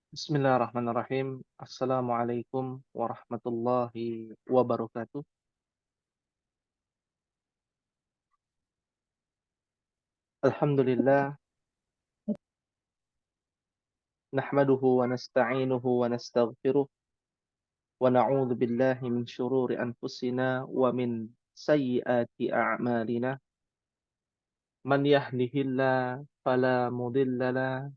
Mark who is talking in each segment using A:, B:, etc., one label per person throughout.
A: Bismillahirrahmanirrahim. Assalamualaikum warahmatullahi wabarakatuh. Alhamdulillah, nahmaduhu wa nasta'inuhu wa nastaghfiruh wa na'udzu billahi min syururi anfusina wa min sayyiati a'malina. Man yahdihillahu fala mudhillalah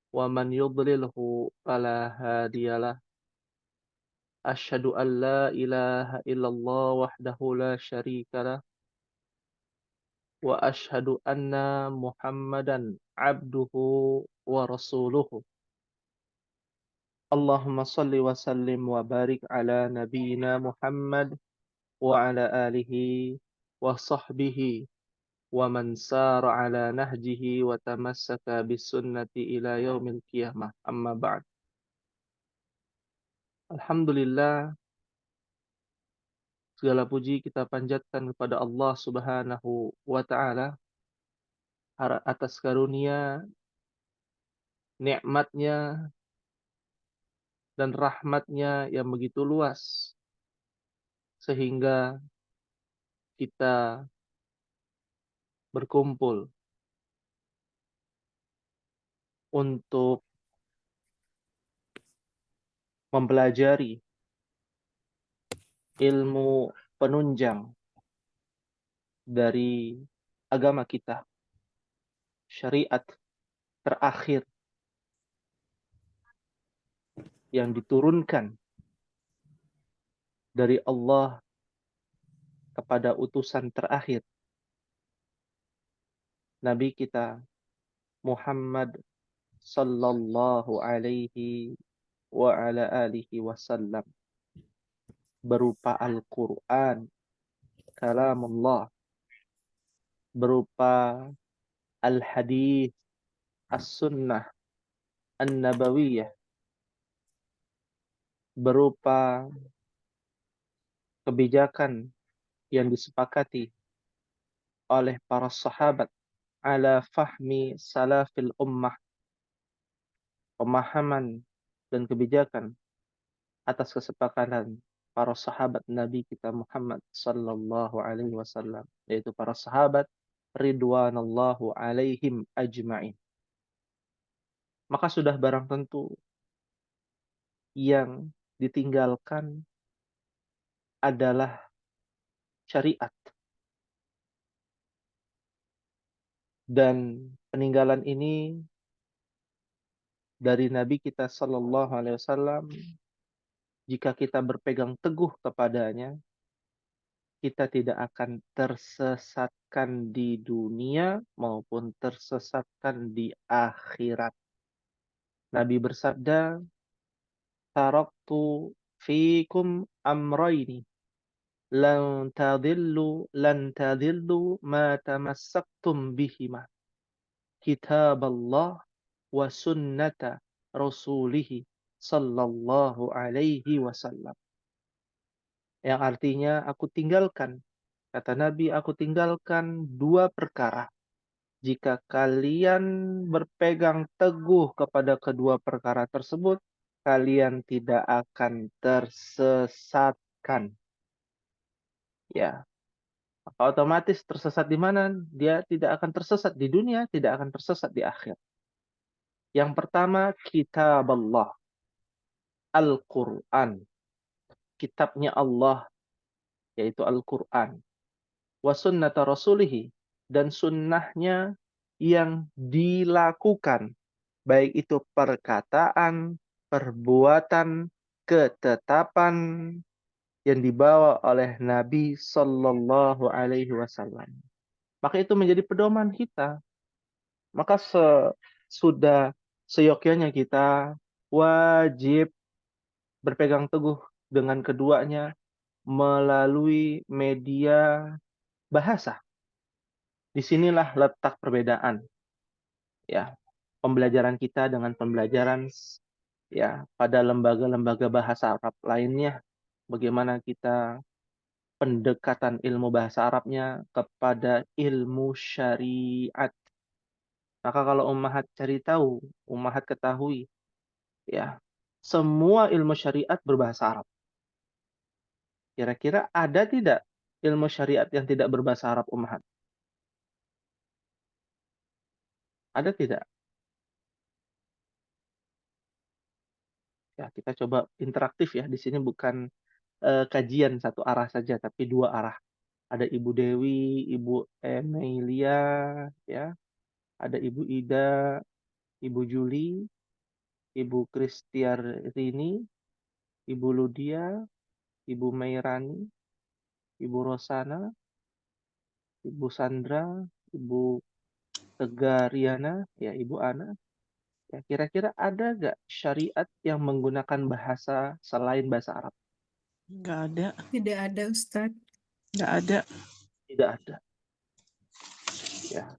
A: wa man yudlilhu fala hadiyalah. Asyhadu an la ilaha illallah wahdahu la syarikalah wa asyhadu anna Muhammadan abduhu wa rasuluhu. Allahumma salli wa sallim wa barik ala nabiyyina Muhammad wa ala alihi wa sahbihi wa man sara ala nahjihi wa tamassaka bisunnati ila yaumil qiyamah. Amma ba'd. Alhamdulillah, segala puji kita panjatkan kepada Allah Subhanahu wa taala atas karunia, nikmatnya dan rahmatnya yang begitu luas sehingga kita berkumpul untuk mempelajari ilmu penunjang dari agama kita, syariat terakhir yang diturunkan dari Allah kepada utusan terakhir, Nabi kita Muhammad sallallahu alaihi wa ala alihi wasallam, berupa Al-Quran, kalamullah, berupa Al-Hadith, As-Sunnah, An-Nabawiyah, berupa kebijakan yang disepakati oleh para sahabat ala fahmi salafil ummah, pemahaman dan kebijakan atas kesepakatan para sahabat Nabi kita Muhammad sallallahu alaihi wasallam, yaitu para sahabat ridwanallahu alaihim ajma'in. Maka sudah barang tentu yang ditinggalkan adalah syariat, dan peninggalan ini dari Nabi kita sallallahu alaihi wasallam, jika kita berpegang teguh kepadanya, kita tidak akan tersesatkan di dunia maupun tersesatkan di akhirat. Nabi bersabda, "Taraktu fiikum amrayni lan tadillu ma tamassaktum bihima. Kitaballah wa sunnata rasulih sallallahu alaihi wasallam." Yang artinya aku tinggalkan, kata Nabi, aku tinggalkan dua perkara. Jika kalian berpegang teguh kepada kedua perkara tersebut, kalian tidak akan tersesatkan. Ya, maka otomatis tersesat di mana? Dia tidak akan tersesat di dunia, tidak akan tersesat di akhir. Yang pertama, kitab Allah, Al-Quran. Kitabnya Allah, yaitu Al-Quran. Wa sunnata rasulihi, dan sunnahnya yang dilakukan, baik itu perkataan, perbuatan, ketetapan yang dibawa oleh Nabi Sallallahu Alaihi Wasallam. Maka itu menjadi pedoman kita. Maka sudah seyogyanya kita wajib berpegang teguh dengan keduanya melalui media bahasa. Disinilah letak perbedaan, ya, pembelajaran kita dengan pembelajaran ya pada lembaga-lembaga bahasa Arab lainnya. Bagaimana kita pendekatan ilmu bahasa Arabnya kepada ilmu syariat. Maka kalau ummahat cari tahu, ummahat ketahui Ya, semua ilmu syariat berbahasa Arab. Kira-kira ada tidak ilmu syariat yang tidak berbahasa Arab, Ummahat? Ada tidak? Ya, kita coba interaktif ya. Di sini bukan kajian satu arah saja, tapi dua arah. Ada Ibu Dewi, Ibu Emilia, ya, ada Ibu Ida, Ibu Juli, Ibu Kristiarini, Ibu Ludia, Ibu Mairani, Ibu Rosana, Ibu Sandra, Ibu Tegariana, ya Ibu Ana. Ya, kira-kira ada nggak syariat yang menggunakan bahasa selain bahasa Arab?
B: Nggak ada.
C: Tidak ada, Ustadz.
B: Nggak ada.
A: Tidak ada. Ya,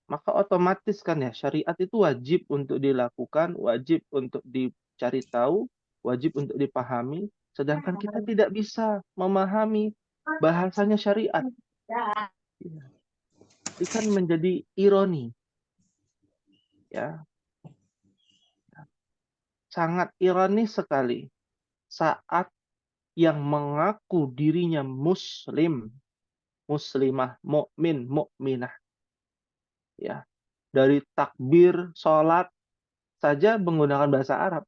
A: maka otomatis kan ya syariat itu wajib untuk dilakukan, wajib untuk dicari tahu, wajib untuk dipahami, sedangkan kita tidak bisa memahami bahasanya syariat. Ya. Ini kan menjadi ironi, ya, sangat ironis sekali saat yang mengaku dirinya muslim, muslimah, mukmin, mukminah, ya, dari takbir, sholat saja menggunakan bahasa Arab.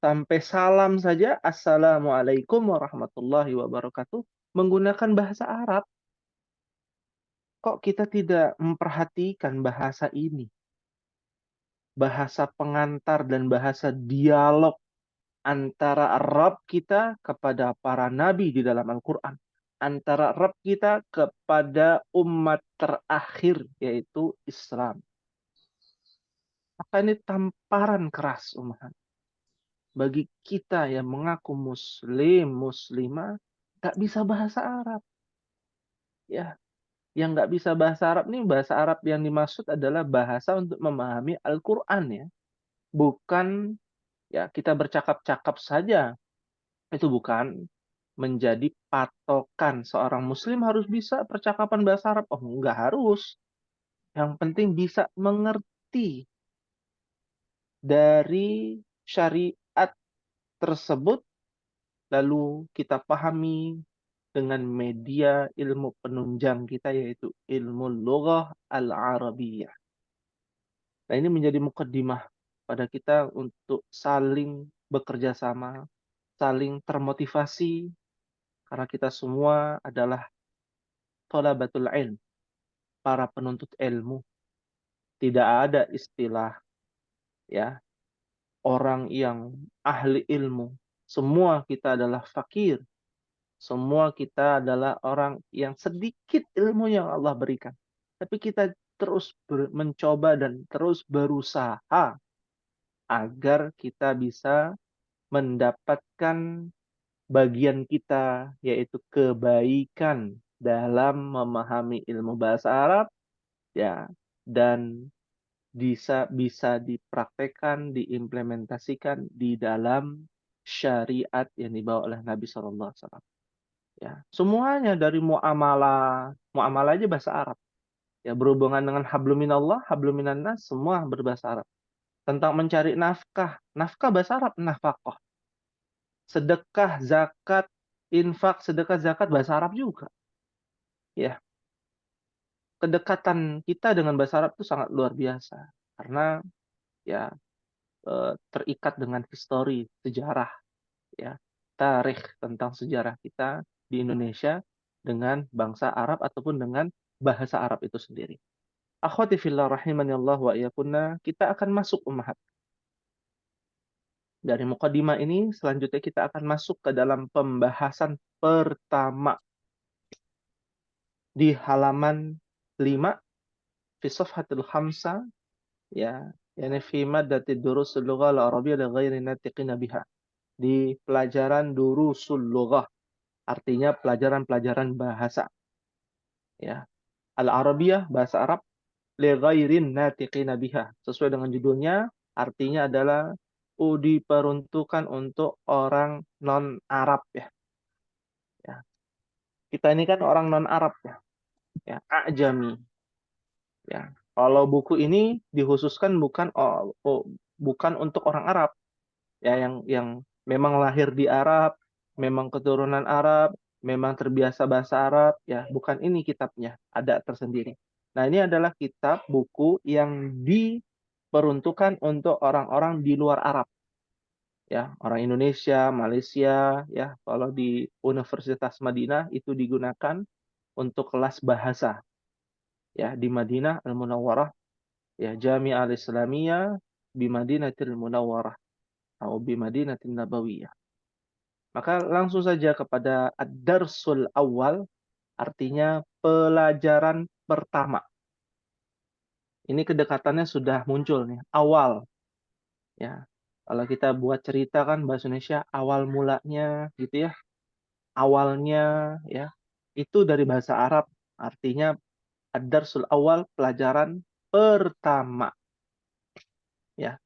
A: Sampai salam saja, Assalamualaikum warahmatullahi wabarakatuh, menggunakan bahasa Arab. Kok kita tidak memperhatikan bahasa ini? Bahasa pengantar dan bahasa dialog antara Rabb kita kepada para nabi di dalam Al-Quran. Antara Rabb kita kepada umat terakhir, yaitu Islam. Maka ini tamparan keras, umat. Bagi kita yang mengaku muslim, muslimah, nggak bisa bahasa Arab. Ya, yang nggak bisa bahasa Arab nih, bahasa Arab yang dimaksud adalah bahasa untuk memahami Al-Quran ya. Bukan ya kita bercakap-cakap saja. Itu bukan menjadi patokan seorang muslim harus bisa percakapan bahasa Arab. Oh, nggak harus. Yang penting bisa mengerti dari syariat tersebut, lalu kita pahami dengan media ilmu penunjang kita, yaitu ilmu lughah al-Arabiyah. Nah, ini menjadi mukaddimah pada kita untuk saling bekerja sama, saling termotivasi, karena kita semua adalah thalabatul ilm, para penuntut ilmu. Tidak ada istilah ya orang yang ahli ilmu. Semua kita adalah fakir. Semua kita adalah orang yang sedikit ilmu yang Allah berikan. Tapi kita terus mencoba dan terus berusaha agar kita bisa mendapatkan bagian kita, yaitu kebaikan dalam memahami ilmu bahasa Arab, ya, dan bisa bisa dipraktekkan, diimplementasikan di dalam syariat yang dibawa oleh Nabi Shallallahu Alaihi Wasallam. Ya, semuanya dari muamalah, muamalah aja bahasa Arab. Ya, berhubungan dengan habluminallah, habluminannas, semua berbahasa Arab. Tentang mencari nafkah, nafkah bahasa Arab, nafkah. Sedekah, zakat, infak, sedekah, zakat bahasa Arab juga. Ya, kedekatan kita dengan bahasa Arab itu sangat luar biasa karena ya terikat dengan histori, sejarah, ya, tarikh tentang sejarah kita di Indonesia dengan bangsa Arab ataupun dengan bahasa Arab itu sendiri. Akhwati fillah rahimani Allah wa iyyakunna, kita akan masuk ummahat. Dari mukadimah ini selanjutnya kita akan masuk ke dalam pembahasan pertama di halaman 5 fi safhatil khamsa, ya, yani fi maddati durusul lughah al-arabiyyah li ghairi natiqina biha. Di pelajaran durusul lughah, artinya pelajaran-pelajaran bahasa, ya. Al-Arabiyah, bahasa Arab, li ghairin natiqina biha. Sesuai dengan judulnya, artinya adalah diperuntukkan untuk orang non-Arab ya. Ya. Kita ini kan orang non-Arab ya. Ya, ajami. Ya. Kalau buku ini dikhususkan bukan bukan untuk orang Arab, ya yang memang lahir di Arab, memang keturunan Arab, memang terbiasa bahasa Arab, ya bukan ini kitabnya, ada tersendiri. Nah, ini adalah kitab buku yang diperuntukkan untuk orang-orang di luar Arab, ya, orang Indonesia, Malaysia, ya. Kalau di Universitas Madinah itu digunakan untuk kelas bahasa, ya, di Madinah Al-Munawwarah, ya, Jami'ah Al-Islamiyah di Madinatil Munawwarah atau di Madinatin Nabawiyah. Maka langsung saja kepada ad-darsul awal, artinya pelajaran pertama. Ini kedekatannya sudah muncul nih, awal, ya. Kalau kita buat cerita kan bahasa Indonesia awal mulanya gitu ya, awalnya ya. Itu dari bahasa Arab, artinya ad-darsul awal, pelajaran pertama, ya.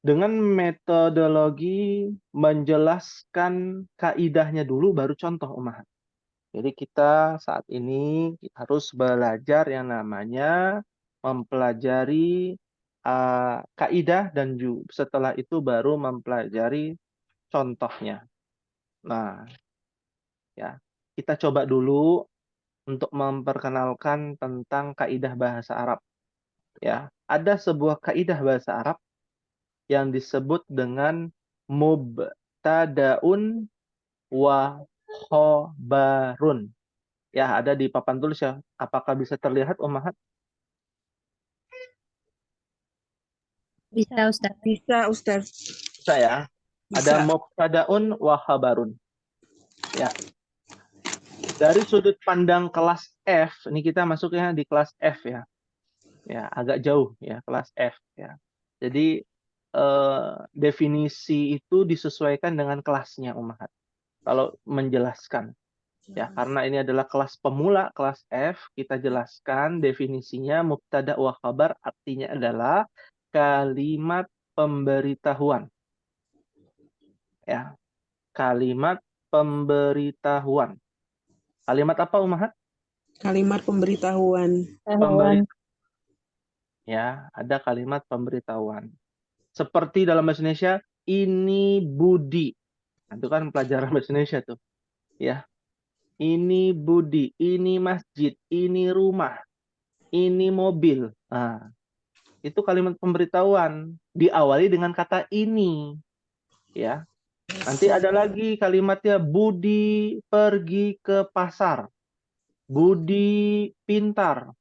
A: Dengan metodologi menjelaskan kaidahnya dulu baru contoh Ummahat. Jadi kita saat ini harus belajar yang namanya mempelajari kaidah dan setelah itu baru mempelajari contohnya. Nah, ya. Kita coba dulu untuk memperkenalkan tentang kaidah bahasa Arab, ya. Ada sebuah kaidah bahasa Arab yang disebut dengan mubtadaun wa khobarun. Ya, ada di papan tulis ya. Apakah bisa terlihat, Ummahat?
C: Bisa, Ustaz.
B: Bisa, Ustaz.
A: Bisa ya. Ada
B: Bisa.
A: mubtadaun wa khabarun. Ya. Dari sudut pandang kelas F, ini kita masuknya di kelas F ya. Ya, agak jauh ya, kelas F ya. Jadi definisi itu disesuaikan dengan kelasnya, Ummahat. Kalau menjelaskan. Ya, karena ini adalah kelas pemula, kelas F, kita jelaskan definisinya mubtada wa khabar artinya adalah kalimat pemberitahuan. Ya, kalimat pemberitahuan. Kalimat apa, Ummahat?
B: Kalimat pemberitahuan.
A: Pemberi ya, ada kalimat pemberitahuan. Seperti dalam bahasa Indonesia, ini Budi. Nah, itu kan pelajaran bahasa Indonesia tuh. Ya, ini Budi, ini masjid, ini rumah, ini mobil. Nah, itu kalimat pemberitahuan diawali dengan kata ini, ya. Nanti ada lagi kalimatnya Budi pergi ke pasar, Budi pintar,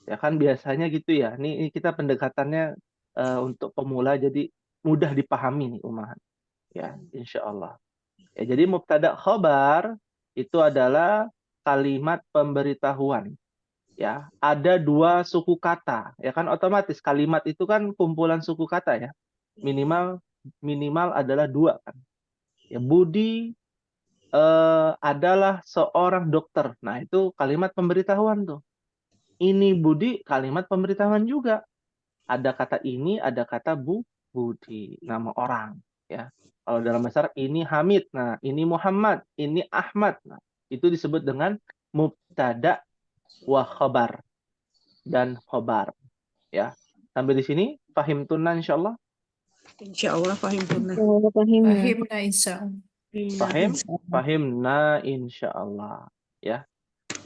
A: ya kan biasanya gitu ya. Ini kita pendekatannya untuk pemula jadi mudah dipahami nih Ummahat, ya, insya Allah. Ya, jadi mubtada khobar itu adalah kalimat pemberitahuan. Ya, ada dua suku kata, ya kan otomatis kalimat itu kan kumpulan suku kata ya. Minimal minimal adalah dua kan. Ya, Budi adalah seorang dokter. Nah, itu kalimat pemberitahuan tuh. Ini Budi kalimat pemberitahuan juga. Ada kata ini, ada kata Budi, nama orang ya. Kalau dalam bahasa Arab ini Hamid, nah ini Muhammad, ini Ahmad. Nah, itu disebut dengan mubtada wa khabar dan khobar. Ya, sampai di sini pahim tunna insyaallah.
B: Insya Allah fahim tunah.
C: Fahimna insyaallah.
A: Pahim? Pahimna insyaallah. Ya.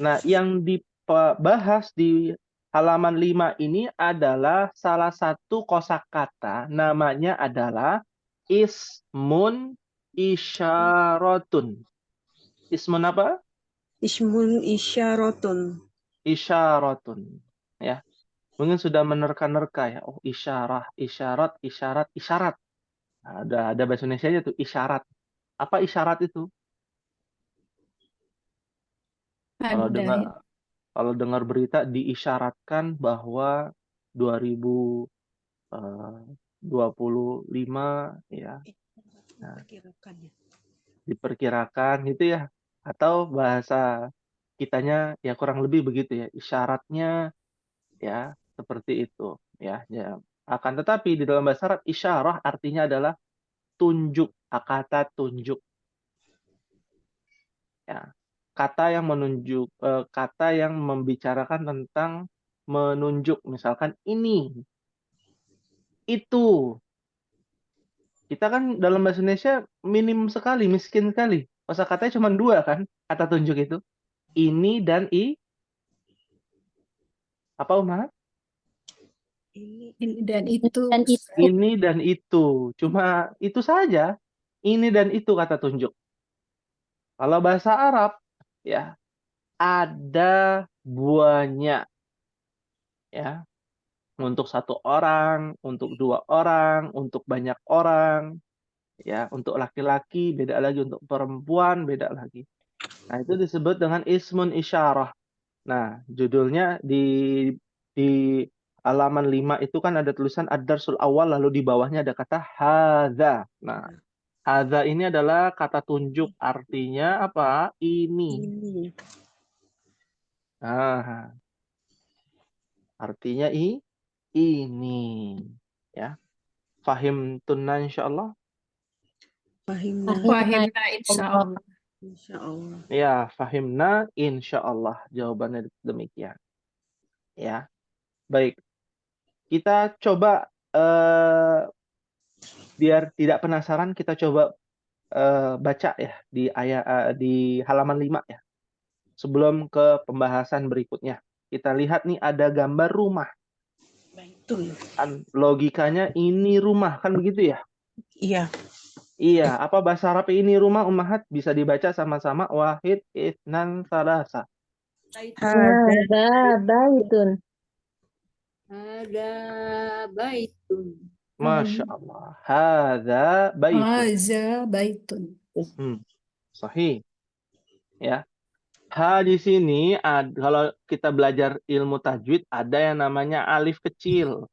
A: Nah, yang dibahas di halaman 5 ini adalah salah satu kosakata namanya adalah ismun isyaratun. Ismun apa?
B: Ismun isyaratun.
A: Isyaratun. Ya. Mungkin sudah menerka-nerka ya. Oh, isyarah, isyarat, isyarat, isyarat. Nah, ada bahasa Indonesia aja tuh isyarat. Apa isyarat itu? Kalau
C: Ada
A: dengar
C: ya.
A: kalau dengar berita diisyaratkan bahwa 2025 ya, nah, diperkirakan gitu ya, atau bahasa kitanya ya kurang lebih begitu ya, isyaratnya ya seperti itu ya. Ya. Akan tetapi di dalam bahasa Arab isyarah artinya adalah tunjuk, kata tunjuk ya. Kata yang menunjuk, kata yang membicarakan tentang menunjuk, misalkan ini, itu, Kita kan dalam bahasa Indonesia minim sekali, miskin sekali. Kosakatanya cuma dua kan, kata tunjuk itu. Ini dan apa Umar?
B: Ini
C: Ini dan itu.
D: Dan itu
A: Ini dan itu. Cuma itu saja. Ini dan itu kata tunjuk. Kalau bahasa Arab, ya ada buahnya. Ya, untuk satu orang, untuk dua orang, untuk banyak orang, ya, untuk laki-laki beda lagi, untuk perempuan beda lagi. Nah, itu disebut dengan ismun isyarah. Nah, judulnya di halaman 5 itu kan ada tulisan ad-darsul awal, lalu di bawahnya ada kata hadza. Nah, hadza ini adalah kata tunjuk, artinya apa? Ini.
B: ini
A: Nah, artinya ini. Ya. Fahim tunna insyaallah.
B: fahimna
C: Fahimna insya Allah.
B: insya Allah.
A: Ya, fahimna insyaallah. Jawabannya demikian. Ya. Baik. Kita coba biar tidak penasaran, kita coba baca ya di halaman 5 ya. Sebelum ke pembahasan berikutnya. Kita lihat nih ada gambar rumah.
B: Baitun.
A: Kan logikanya ini rumah kan begitu ya?
B: Iya.
A: Iya, apa bahasa Arab ini rumah Ummahat bisa dibaca sama-sama wahid itsnan salasa.
B: Ada
D: baitun.
E: Ada baitun.
A: Masya Allah. Hadza baitun.
C: Haza baitun.
A: Sahih. Ya. Ha di sini kalau kita belajar ilmu tajwid ada yang namanya alif kecil.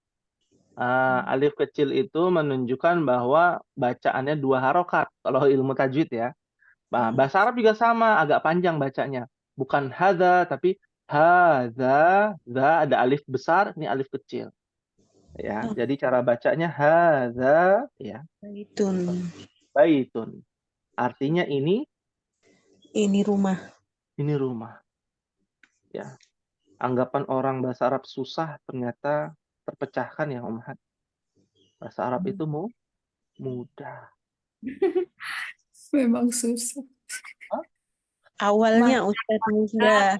A: Alif kecil itu menunjukkan bahwa bacaannya 2 harokat kalau ilmu tajwid ya. Nah, bahasa Arab juga sama, agak panjang bacanya. Bukan hadza tapi hadza, za ada alif besar, ini alif kecil. Ya, jadi cara bacanya hadza ya,
B: baitun.
A: baitun. Artinya ini
B: Rumah.
A: rumah. Ya. Anggapan orang bahasa Arab susah ternyata terpecahkan ya Umhat. Bahasa Arab itu mudah.
C: Memang susah.
B: Awalnya Ustaz Musda.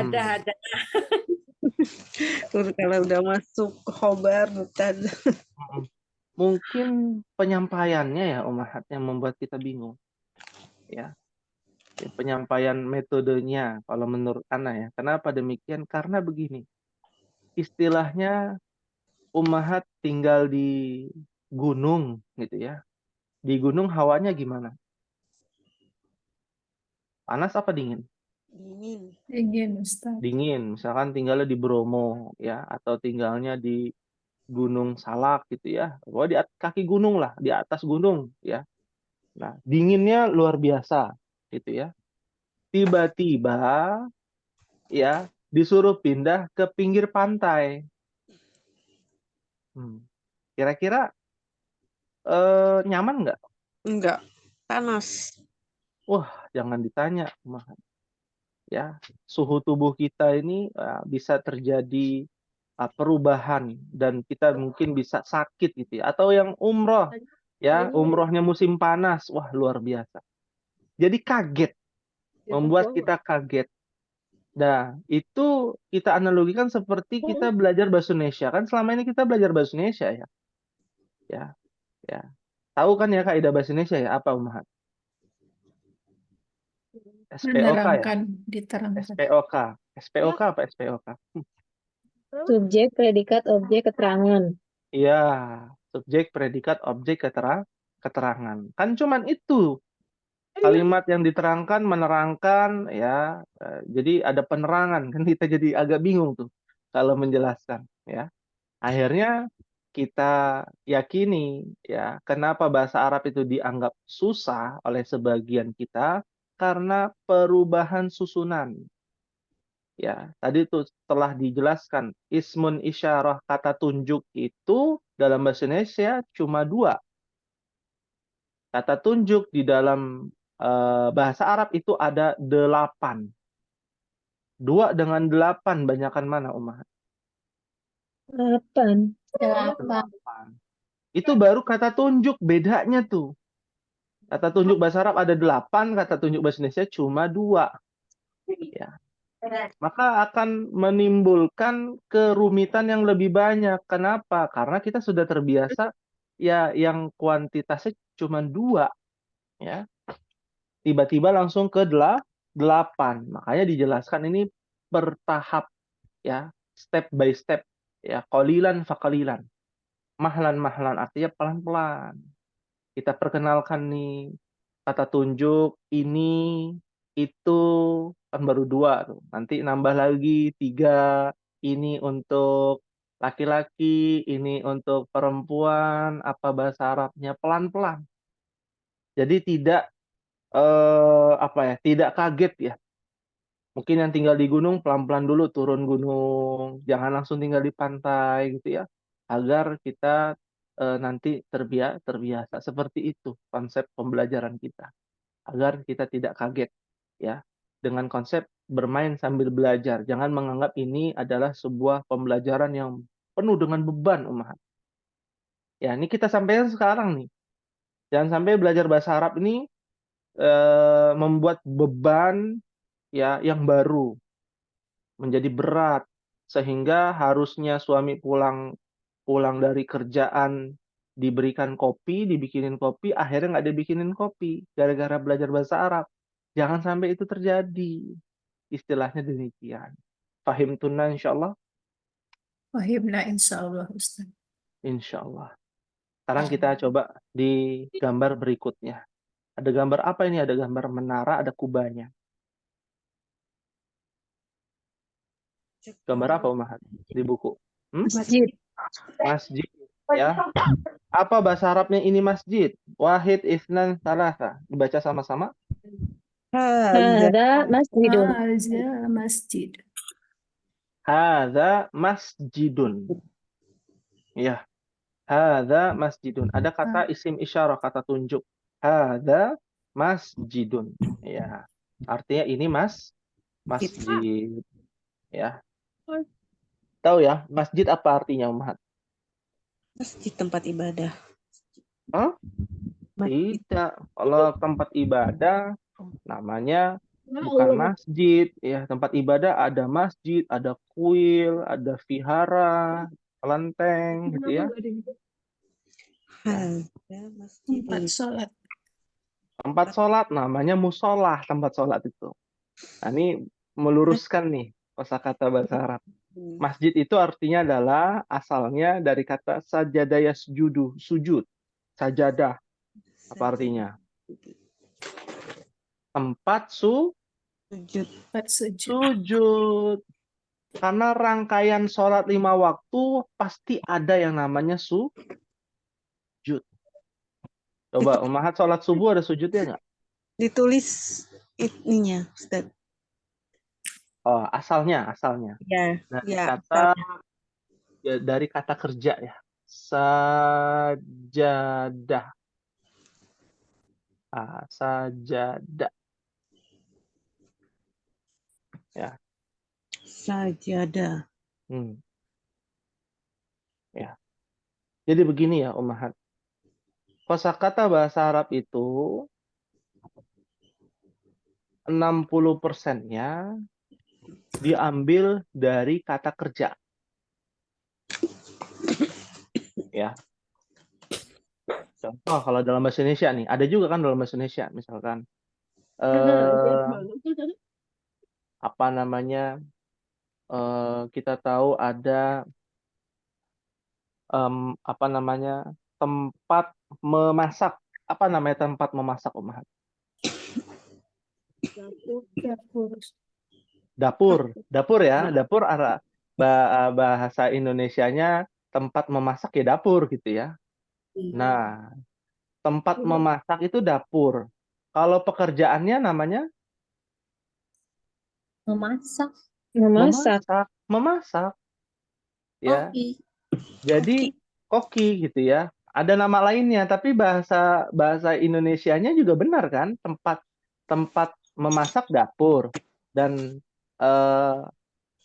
E: Ada.
B: Kalau udah masuk khobar Ustaz.
A: Mungkin penyampaiannya ya Umhat yang membuat kita bingung. Ya. Penyampaian metodenya kalau menurut Ana ya. Kenapa demikian? Karena begini. Istilahnya Ummahat tinggal di gunung gitu ya. Di gunung hawanya gimana? Panas apa dingin?
B: Dingin.
C: Ingin Ustaz.
A: Dingin. Misalkan tinggalnya di Bromo ya, atau tinggalnya di Gunung Salak gitu ya. Di kaki gunung lah, di atas gunung ya. Nah, dinginnya luar biasa gitu ya. Tiba-tiba ya disuruh pindah ke pinggir pantai. Kira-kira nyaman nggak?
B: Enggak. Panas.
A: Wah, jangan ditanya. Ya, suhu tubuh kita ini bisa terjadi perubahan dan kita mungkin bisa sakit gitu ya. Atau yang umroh ya, umrohnya musim panas, wah luar biasa. Jadi kaget, membuat kita kaget. Nah, itu kita analogikan seperti kita belajar bahasa Indonesia. Kan selama ini kita belajar bahasa Indonesia ya. Ya. Tahu kan ya kaidah bahasa Indonesia ya, apa Ummahat? SPOK ya?
C: Diterangkan.
A: SPOK. SPOK apa SPOK?
D: Subjek, predikat, objek, keterangan.
A: Iya, subjek, predikat, objek, keterangan. Kan cuman itu. Kalimat yang diterangkan, menerangkan, ya. Jadi ada penerangan. Kan kita jadi agak bingung tuh kalau menjelaskan. Ya. Akhirnya kita yakini, ya, kenapa bahasa Arab itu dianggap susah oleh sebagian kita, karena perubahan susunan. Ya, tadi itu telah dijelaskan ismun isyarah kata tunjuk itu dalam bahasa Indonesia cuma 2. Kata tunjuk di dalam bahasa Arab itu ada 8. 2 dengan 8 banyakan mana Umar?
D: 8.
A: 8. Itu baru kata tunjuk, bedanya tuh. Kata tunjuk bahasa Arab ada 8, kata tunjuk bahasa Indonesia cuma 2. Ya. Maka akan menimbulkan kerumitan yang lebih banyak. Kenapa? Karena kita sudah terbiasa ya yang kuantitasnya cuma 2. Ya. Tiba-tiba langsung ke 8. Makanya dijelaskan ini bertahap, ya, step by step, ya, qalilan faqalilan. Mahlan artinya pelan-pelan. Kita perkenalkan nih kata tunjuk ini, itu, kan baru 2 tuh. Nanti nambah lagi 3, ini untuk laki-laki, ini untuk perempuan, apa bahasa Arabnya, pelan-pelan. Jadi tidak tidak kaget ya. Mungkin yang tinggal di gunung pelan-pelan dulu turun gunung, jangan langsung tinggal di pantai gitu ya. Agar kita nanti terbiasa. Seperti itu konsep pembelajaran kita. Agar kita tidak kaget ya dengan konsep bermain sambil belajar. Jangan menganggap ini adalah sebuah pembelajaran yang penuh dengan beban, Ummahat. Ya, ini kita sampaikan sekarang nih. Jangan sampai belajar bahasa Arab ini membuat beban ya yang baru, menjadi berat, sehingga harusnya suami pulang dari kerjaan diberikan kopi, dibikinin kopi, akhirnya nggak dibikinin kopi gara-gara belajar bahasa Arab. Jangan sampai itu terjadi. Istilahnya demikian. Fahim tunna insyaallah?
C: Wahibna insyaallah Ustaz.
A: Insyaallah. Sekarang kita coba di gambar berikutnya. Ada gambar apa ini? Ada gambar menara, ada kubahnya. Gambar apa, Ummahat, di buku?
D: Masjid.
A: Masjid, ya. Apa bahasa Arabnya ini masjid? Wahid, isnan, salasa. Dibaca sama-sama.
D: Hada masjidun.
C: Haza masjid.
A: Hadza masjidun. Ya. Hadza masjidun. Ada kata isim isyarah, kata tunjuk. Hadza masjidun. Ya. Artinya ini masjid. Ya. Tahu ya, masjid apa artinya, Ummahat?
B: Masjid tempat ibadah.
A: Hah? Tidak. Kalau tempat ibadah namanya bukan masjid, ya. Tempat ibadah ada masjid, ada kuil, ada vihara, kelenteng, gitu ya.
B: Hada masjid.
C: Tempat sholat.
A: Tempat sholat namanya musolah, tempat sholat itu. Nah, ini meluruskan nih kosakata bahasa Arab. Masjid itu artinya adalah asalnya dari kata sajadah yasjudu, sujud. Sajadah. Apa artinya? Tempat
B: Sujud.
C: Tempat sujud.
A: sujud. Karena rangkaian sholat 5 waktu pasti ada yang namanya sujud. Coba, Ummahat sholat subuh ada sujudnya nggak?
B: Ditulis ininya, Ustaz.
A: Oh, asalnya.
B: Ya,
A: Dari
B: ya.
A: kata dari kata kerja ya. Sajadah. Sajadah. Ya.
B: Sajadah.
A: Ya. Jadi begini ya, Ummahat. Kosakata bahasa Arab itu 60%-nya diambil dari kata kerja. Ya. Contoh kalau dalam bahasa Indonesia nih, ada juga kan dalam bahasa Indonesia, misalkan apa namanya? Kita tahu ada apa namanya? Tempat memasak. Apa namanya tempat memasak, Ummahat? Dapur ya. Dapur bahasa Indonesianya tempat memasak ya dapur gitu ya. Nah, tempat memasak itu dapur. Kalau pekerjaannya namanya
D: Memasak.
A: memasak. Ya. Jadi koki gitu ya. Ada nama lainnya, tapi bahasa Indonesianya juga benar kan? Tempat memasak dapur dan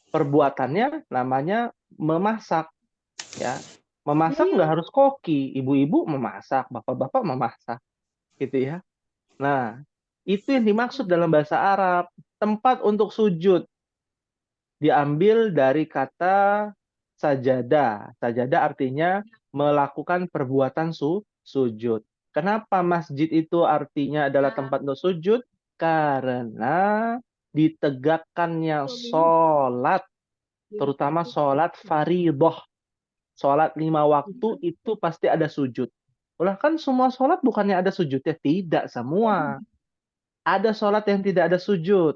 A: perbuatannya namanya memasak ya. Memasak nggak harus koki, ibu-ibu memasak, bapak-bapak memasak, gitu ya. Nah, itu yang dimaksud dalam bahasa Arab. Tempat untuk sujud diambil dari kata sajadah. Sajadah artinya melakukan perbuatan sujud. Kenapa masjid itu artinya adalah tempat untuk sujud? Karena ditegakkannya sholat, terutama sholat fardhah. Sholat 5 waktu itu pasti ada sujud. Ulah kan semua sholat bukannya ada sujudnya? Tidak semua. Ada sholat yang tidak ada sujud.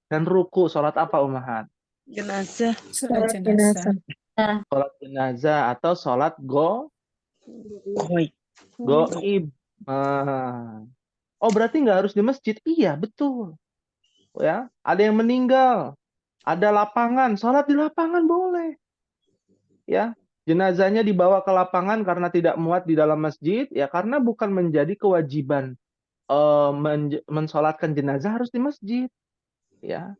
A: Dan ruku, sholat apa Umahat?
B: Jenazah.
C: Sholat
D: Sholat jenazah.
C: jenazah.
A: Sholat jenazah atau sholat
B: Koi.
A: goib. Oh berarti nggak harus di masjid? Iya betul. Ya, ada yang meninggal, ada lapangan, sholat di lapangan boleh. Ya, jenazahnya dibawa ke lapangan karena tidak muat di dalam masjid, ya karena bukan menjadi kewajiban mensolatkan jenazah harus di masjid. Ya,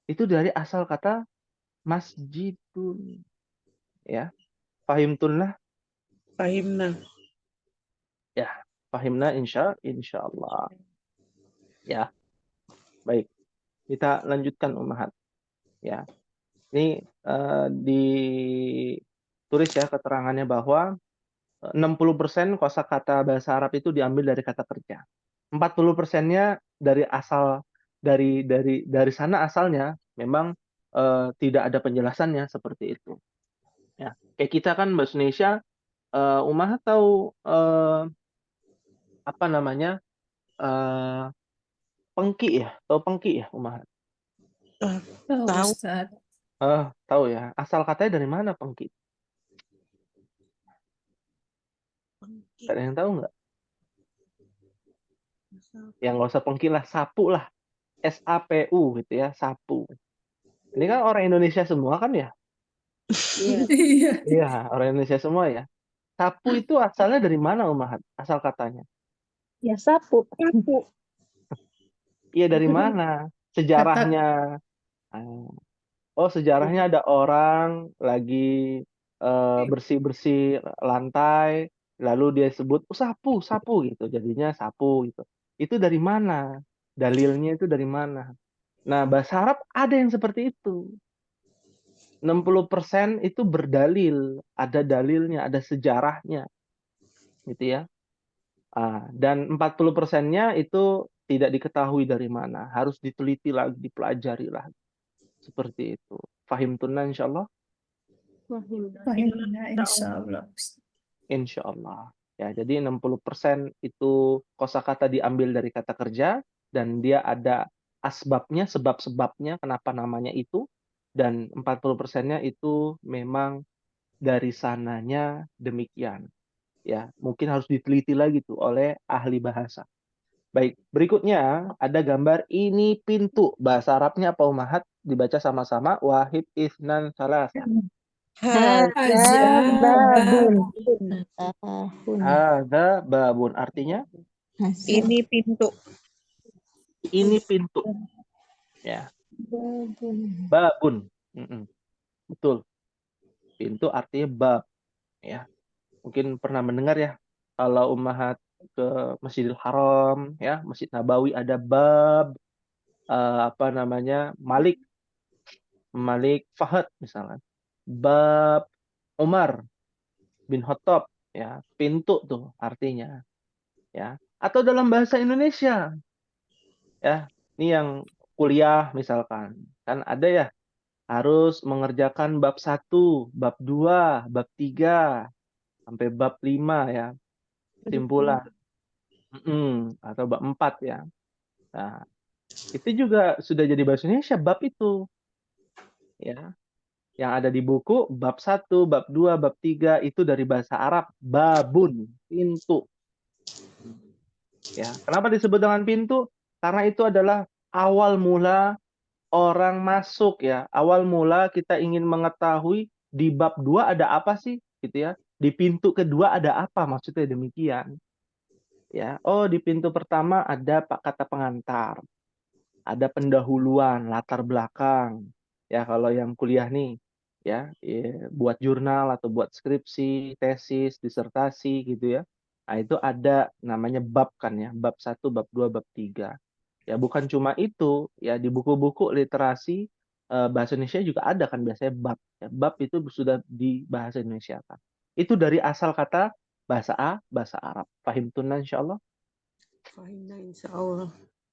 A: itu dari asal kata masjidun. Ya, fahimtunlah.
B: Fahimna.
A: Ya, fahimna insya Allah. Ya, baik. Kita lanjutkan Ummahat. Ya, ini ditulis ya keterangannya bahwa 60% kosakata bahasa Arab itu diambil dari kata kerja. 40%-nya dari asal dari sana asalnya memang tidak ada penjelasannya seperti itu. Ya, kayak kita kan bahasa Indonesia, Ummahat tahu apa namanya pengki ya, tahu pengki ya Ummahat?
C: Tahu
B: Tahu.
C: Ustaz.
A: Tahu ya. Asal katanya dari mana pengki? Ada yang tahu nggak? Yang nggak usah pengki lah, sapu lah. SAPU gitu ya, sapu. Ini kan orang Indonesia semua kan ya?
E: Iya.
C: Iya.
A: Iya, orang Indonesia semua ya. Sapu itu asalnya dari mana, Umahat? Asal katanya.
D: Ya sapu.
A: Iya, dari mana? Sejarahnya. Oh, sejarahnya ada orang lagi bersih-bersih lantai, lalu dia sebut, oh, sapu, sapu gitu. Jadinya sapu gitu. Itu dari mana? Dalilnya itu dari mana? Nah, bahasa Arab ada yang seperti itu. 60% itu berdalil, ada dalilnya, ada sejarahnya. Gitu ya. Dan 40%-nya itu tidak diketahui dari mana, harus diteliti lagi, dipelajari lagi. Seperti itu. Fahim tunna insyaallah?
C: Fahimna insyaallah.
A: Insyaallah. Ya, jadi 60% itu kosakata diambil dari kata kerja dan dia ada asbabnya, sebab-sebabnya kenapa namanya itu, dan 40%-nya itu memang dari sananya demikian. Ya, mungkin harus diteliti lagi tuh oleh ahli bahasa. Baik, berikutnya ada gambar ini pintu. Bahasa Arabnya apa Umahat? Dibaca sama-sama. Wahid, Ithnan, Salasa.
D: Hadza babun.
A: Ada babun. Artinya
B: Ini pintu.
A: ini pintu. Ya,
D: Babun.
A: babun. Betul. Pintu artinya bab. Ya, mungkin pernah mendengar ya. Kalau Umahat ke Masjidil Haram, ya, Masjid Nabawi ada bab apa namanya? Malik Fahad misalnya. Bab Umar bin Khattab, ya, pintu tuh artinya, ya. Atau dalam bahasa Indonesia, ya. Ini yang kuliah misalkan, kan ada ya, harus mengerjakan bab 1, bab 2, bab 3 sampai bab 5 ya, kesimpulan. Atau bab 4 ya. Nah, itu juga sudah jadi bahasa Indonesia bab itu, ya. Yang ada di buku bab 1, bab 2, bab 3 itu dari bahasa Arab babun, pintu. Ya, kenapa disebut dengan pintu? Karena itu adalah awal mula orang masuk ya. Awal mula kita ingin mengetahui di bab 2 ada apa sih gitu ya. Di pintu kedua ada apa? Maksudnya demikian. Ya, oh di pintu pertama ada kata pengantar. Ada pendahuluan, latar belakang. Ya, kalau yang kuliah nih ya, buat jurnal atau buat skripsi, tesis, disertasi gitu ya. Nah, itu ada namanya bab kan ya, bab 1, bab 2, bab 3. Ya, bukan cuma itu, ya di buku-buku literasi bahasa Indonesia juga ada kan biasanya bab. Ya, bab itu sudah di bahasa Indonesia kan. Itu dari asal kata bahasa Arab. Fahim tunna insyaallah?
B: Fahimna insyaallah.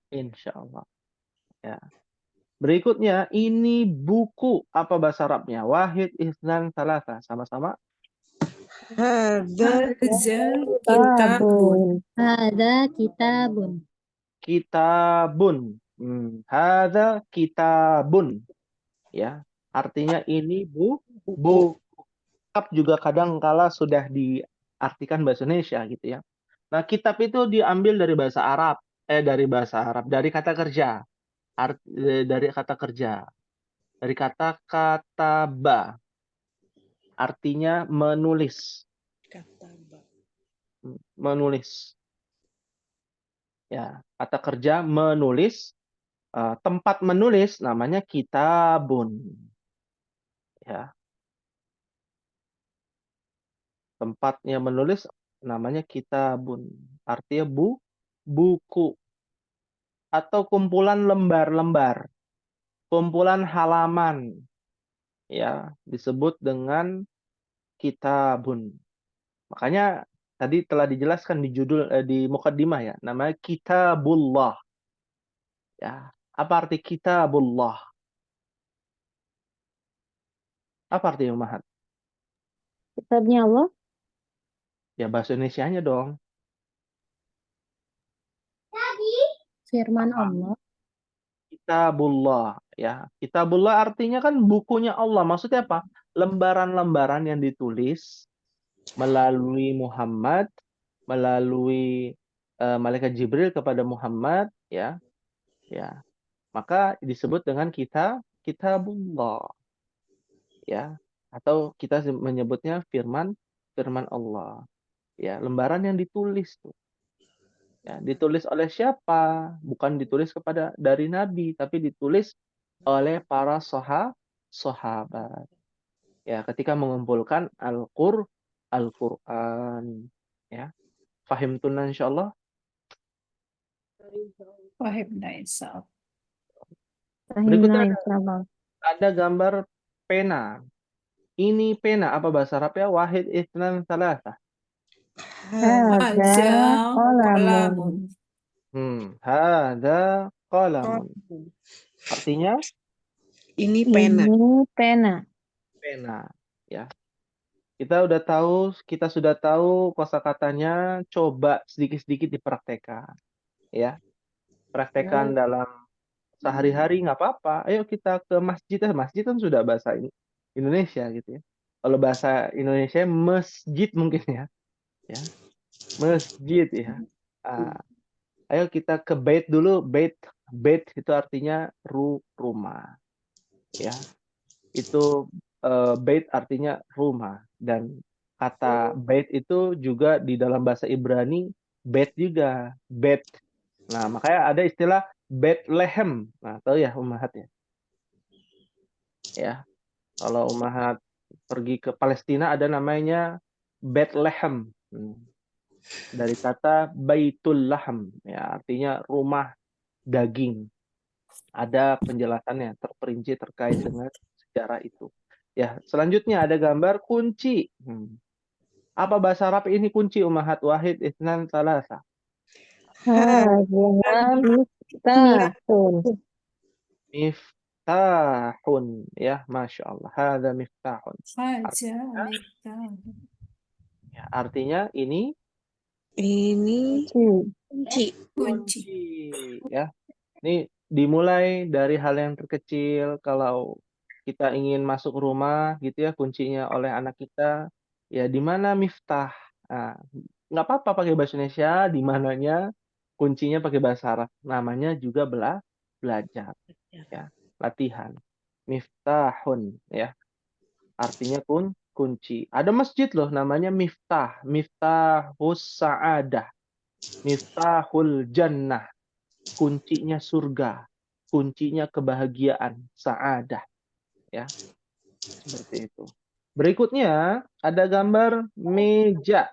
A: Insyaallah. Ya. Berikutnya, ini buku apa bahasa Arabnya? Wahid, Itsnan, Tsalatsa. Sama-sama.
B: Hadza
E: Hadza kitabun.
D: Kitabun.
F: Ada kitabun.
A: Kitabun. Hadza kitabun. Ya, artinya ini buku. Kitab juga kadang kala sudah diartikan bahasa Indonesia gitu ya. Nah, kitab itu diambil dari bahasa Arab, dari kata kerja. Dari kata kerja. Dari kata kataba. Artinya menulis.
B: kataba.
A: Menulis. Ya, kata kerja menulis. Tempat menulis namanya kitabun. Ya, tempatnya menulis namanya kitabun. Artinya buku atau kumpulan lembar-lembar, kumpulan halaman, ya disebut dengan kitabun. Makanya tadi telah dijelaskan di judul di mukaddimah ya, namanya kitabullah. Ya, apa arti kitabullah? Apa artinya Mahat?
D: Kitabnya Allah.
A: Ya bahasa Indonesianya dong.
F: Firman Allah.
A: Kitabullah ya. Kitabullah artinya kan bukunya Allah. Maksudnya apa? Lembaran-lembaran yang ditulis melalui Muhammad, melalui malaikat Jibril kepada Muhammad ya. Ya. Maka disebut dengan kitabullah ya. Atau kita menyebutnya firman Allah. Ya, lembaran yang ditulis tuh. Ya, ditulis oleh siapa? Bukan ditulis dari Nabi, tapi ditulis oleh para sahabat. Ya, ketika mengumpulkan Al-Qur'an. Ya. Fahim tunna insyaallah.
C: Fahimna insyaallah.
A: Berikutnya
D: Fahimna insyaallah.
A: ada gambar pena. Ini pena apa bahasa Arabnya? Wahid, Itsnan, Tsalatsa.
D: Hadza
C: Qalamun.
D: qalamun.
A: Hadza qalamun. Artinya
B: Ini pena.
D: Ini pena.
A: pena, ya. Kita sudah tahu kosakatanya, coba sedikit-sedikit dipraktekkan, ya. Praktekkan dalam sehari-hari nggak apa-apa. Ayo kita ke masjid, masjid kan sudah bahasa Indonesia gitu ya. Kalau bahasa Indonesia masjid mungkin ya, ya. Masjid ya. Ayo kita ke bait dulu, bait itu artinya rumah, ya. Itu bait artinya rumah, dan kata bait itu juga di dalam bahasa Ibrani bait juga, bait. Nah, makanya ada istilah Bethlehem. Nah, tahu ya Ummahat ya? Ya, kalau Ummahat pergi ke Palestina ada namanya Bethlehem. Dari kata Baitul Laham, ya artinya rumah daging. Ada penjelasannya terperinci terkait dengan sejarah itu. Ya, selanjutnya ada gambar kunci. Apa bahasa Arab ini kunci Ummahat? Wahid, Itsnan, Tsalatsa.
D: Hadza miftahun.
A: Miftahun, ya, masya Allah. Hadza miftahun.
C: Haja miftah.
A: Ya, artinya ini
B: Ini
D: Kunci.
B: kunci.
A: ya. Ini dimulai dari hal yang terkecil. Kalau kita ingin masuk rumah gitu ya, kuncinya oleh anak kita, ya di mana miftah. Nah, nggak apa-apa pakai bahasa Indonesia, di mananya kuncinya pakai bahasa Arab. Namanya juga belajar, ya, latihan. Miftahun, ya, artinya kunci. Ada masjid loh, namanya Miftah, Miftahus Sa'adah, Miftahul Jannah, kuncinya surga, kuncinya kebahagiaan, Sa'adah, ya. Seperti itu. Berikutnya ada gambar meja.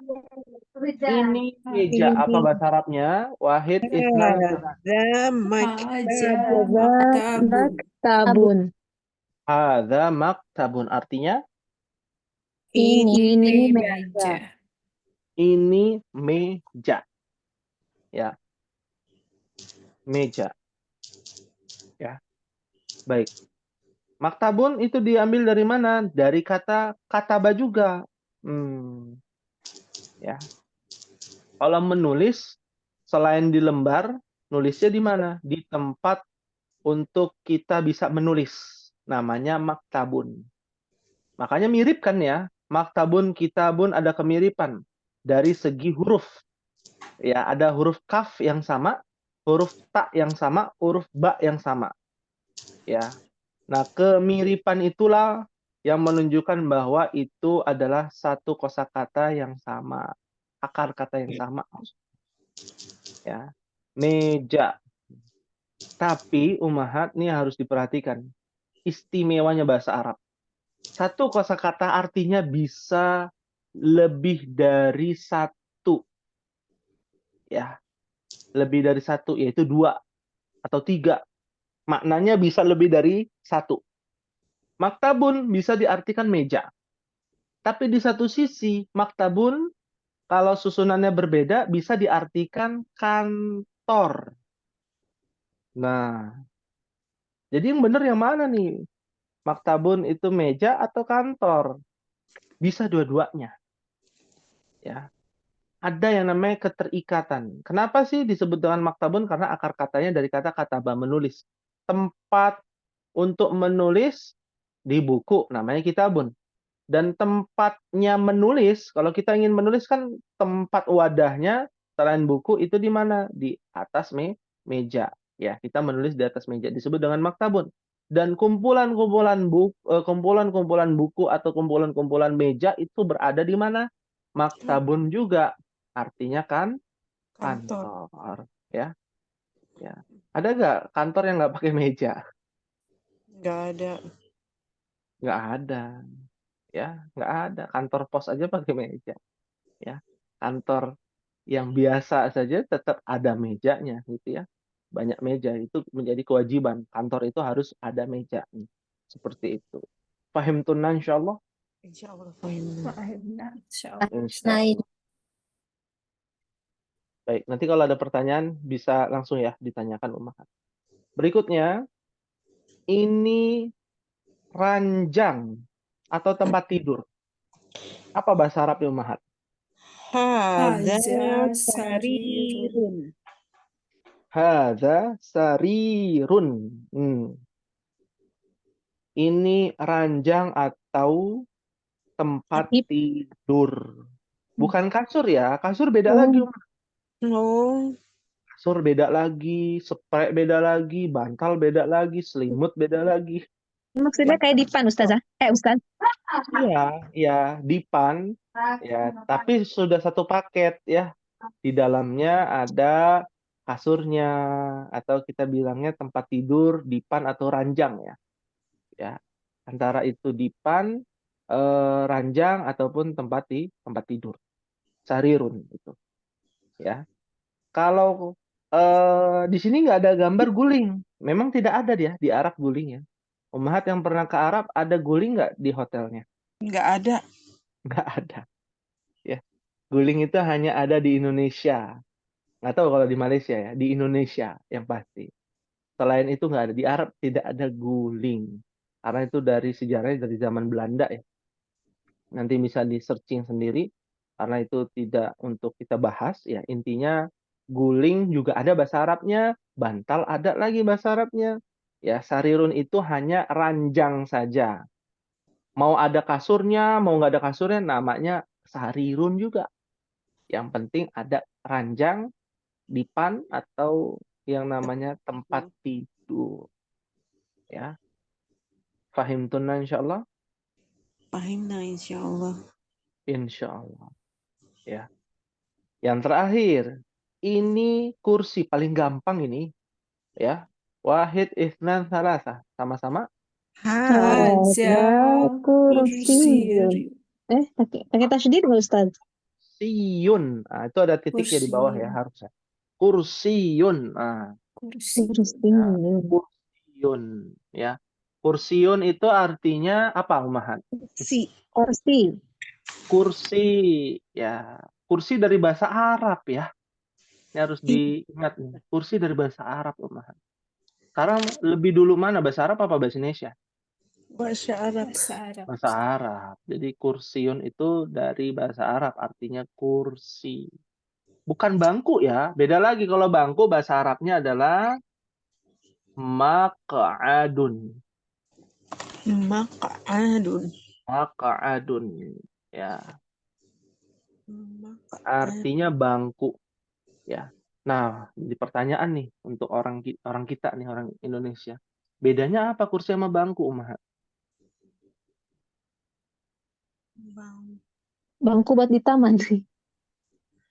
A: Ini meja. Apa bahasa Arabnya? Wahid, isnan, salah.
B: Hadza
C: Haja
B: maktabun.
C: maktabun.
D: Maktabun.
A: Hadza maktabun. Artinya
B: Ini
C: Ini
D: meja.
C: meja.
A: ini meja. Ya, meja. Ya, baik. Maktabun itu diambil dari mana? Dari kata kataba juga. Ya. Kalau menulis selain di lembar, nulisnya di mana? Di tempat untuk kita bisa menulis. Namanya maktabun. Makanya mirip kan ya? Maktabun, kitabun ada kemiripan dari segi huruf. Ya, ada huruf kaf yang sama, huruf ta yang sama, huruf ba yang sama. Ya. Nah, kemiripan itulah yang menunjukkan bahwa itu adalah satu kosakata yang sama, akar kata yang sama. Ya, meja. Tapi Ummahat ini harus diperhatikan istimewanya bahasa Arab. Satu kosakata artinya bisa lebih dari satu, ya, lebih dari satu, yaitu 2 atau 3. Maknanya bisa lebih dari 1. Maktabun bisa diartikan meja. Tapi di satu sisi, maktabun kalau susunannya berbeda bisa diartikan kantor. Nah, jadi yang benar yang mana nih? Maktabun itu meja atau kantor? Bisa dua-duanya. Ya. Ada yang namanya keterikatan. Kenapa sih disebut dengan maktabun? Karena akar katanya dari kata kataba, menulis. Tempat untuk menulis di buku, namanya kitabun. Dan tempatnya menulis, kalau kita ingin menulis kan tempat wadahnya selain buku itu di mana? Di atas meja. Ya, kita menulis di atas meja disebut dengan maktabun. Dan kumpulan-kumpulan buku atau kumpulan-kumpulan meja itu berada di mana? Maktabun juga. Artinya kan
B: kantor.
A: kantor, ya. Ya. Ada nggak kantor yang nggak pakai meja?
B: Nggak ada.
A: Nggak ada. Ya, nggak ada. Kantor pos aja pakai meja. Ya, kantor yang biasa saja tetap ada mejanya, gitu ya. Banyak meja itu menjadi kewajiban. Kantor itu harus ada meja. Seperti itu. Paham tunan insyaallah?
B: Insya Allah fahim.
C: Fahimna, insyaallah.
A: Insyaallah. Baik, nanti kalau ada pertanyaan bisa langsung ya ditanyakan Ummahat. Berikutnya, ini ranjang atau tempat tidur. Apa bahasa Arabnya Ummahat?
B: Hadza
C: Haja sarirun.
B: sarirun.
A: Hadza sarirun. Ini ranjang atau tempat
D: Tip.
A: tidur. Bukan kasur ya. Kasur beda lagi.
B: Oh,
A: Kasur beda lagi, spray beda lagi, bantal beda lagi, selimut beda lagi.
D: Maksudnya kayak dipan, Ustazah? Ustaz.
A: Iya, ya, dipan. Ya, tapi sudah satu paket ya. Di dalamnya ada kasurnya atau kita bilangnya tempat tidur, dipan atau ranjang ya. Ya, antara itu dipan, ranjang ataupun tempat tidur. Sarirun itu. Ya. Kalau di sini nggak ada gambar guling. Memang tidak ada dia di Arab guling ya. Ummahat yang pernah ke Arab ada guling nggak di hotelnya?
B: nggak ada.
A: Nggak ada. Ya. Guling itu hanya ada di Indonesia. Nggak tahu kalau di Malaysia ya. Di Indonesia yang pasti. Selain itu nggak ada. Di Arab tidak ada guling. Karena itu dari sejarahnya dari zaman Belanda ya. Nanti bisa di searching sendiri. Karena itu tidak untuk kita bahas ya. Intinya guling juga ada bahasa Arabnya. Bantal ada lagi bahasa Arabnya. Ya, sarirun itu hanya ranjang saja. Mau ada kasurnya, mau nggak ada kasurnya, namanya sarirun juga. Yang penting ada ranjang, dipan, atau yang namanya tempat tidur. Ya, fahim tunna insyaallah?
B: Fahimna insya Allah.
A: Insyaallah. Ya. Yang terakhir, ini kursi paling gampang ini. Ya. Wahid, itsnan, salasa. Sama-sama.
B: Hadza kursiyun.
D: Pakai tasydid nggak Ustaz?
A: Siyun. Nah, itu ada titiknya di bawah ya
C: Kursiyun.
A: harusnya. Kursiyun. Nah,
C: Kursi.
D: Kursiyun.
A: kursiyun ya. Kursiun itu artinya apa, Umahan?
B: Si.
D: Kursi.
A: Kursi ya. Kursi dari bahasa Arab ya. Ini harus diingat nih. Kursi dari bahasa Arab, Umahan. Sekarang lebih dulu mana, bahasa Arab apa bahasa Indonesia?
B: Bahasa Arab.
C: Bahasa Arab.
A: Bahasa Arab. Jadi kursiun itu dari bahasa Arab, artinya kursi. Bukan bangku ya. Beda lagi kalau bangku bahasa Arabnya adalah maq'adun.
B: Maq'adun.
A: Maq'adun ya.
B: Maq'adun.
A: Artinya bangku ya. Nah, di pertanyaan nih untuk orang kita nih, orang Indonesia. Bedanya apa kursi sama bangku, Umar?
B: Bang.
D: Bangku buat di taman sih.